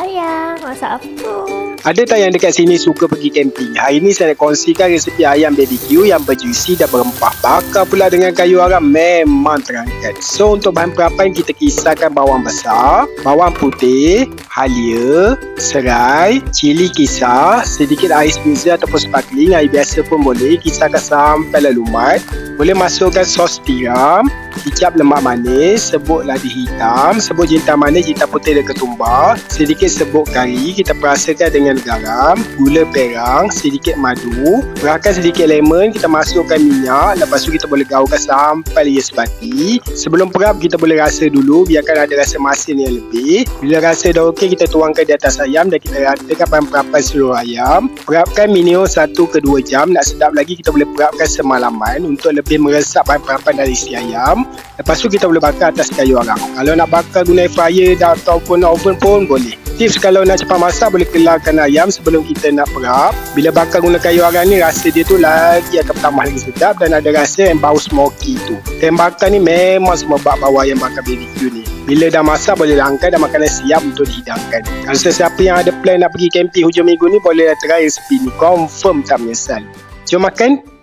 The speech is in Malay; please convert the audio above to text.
sayang. Masak apa? Ada tak yang dekat sini suka pergi camping? Hari ni saya nak kongsikan resepi ayam BBQ yang berjuicy dan berempah. Bakar pula dengan kayu arang memang terangkat. So untuk bahan perapan kita kisarkan bawang besar, bawang putih, halia, serai, cili kisar, sedikit ais miza ataupun sparkling, air biasa pun boleh. Kisarkan sampai lumat. Boleh masukkan sos tiram, kicap lemak manis, sebut ladi hitam, sebut jintan manis, jintan putih dan ketumbar, sedikit sebut kari, kita perasakan dengan garam, gula perang, sedikit madu, perahkan sedikit lemon, kita masukkan minyak, lepas tu kita boleh gaulkan sampai ia sebati. Sebelum perap kita boleh rasa dulu, biarkan ada rasa masin yang lebih. Bila rasa dah okey, kita tuangkan di atas ayam dan kita ratakan bahan perapan seluruh ayam. Perapkan minimum 1 ke 2 jam. Nak sedap lagi kita boleh perapkan semalaman untuk lebih meresap bahan perapan dari isi ayam. Lepas tu kita boleh bakar atas kayu arang. Kalau nak bakar guna air fryer ataupun oven pun boleh. Tips kalau nak cepat masak, boleh kelarkan ayam sebelum kita nak perap. Bila bakar guna kayu arang ni, rasa dia tu lagi akan tambah lagi sedap dan ada rasa yang bau smoky tu. Tembakan ni memang semua bak-bawah yang bakar BBQ ni. Bila dah masak, boleh angkat dan makanan siap untuk dihidangkan. Kalau sesiapa yang ada plan nak pergi camping hujung minggu ni, boleh try resepi ni. Confirm tak menyesal. Jom makan.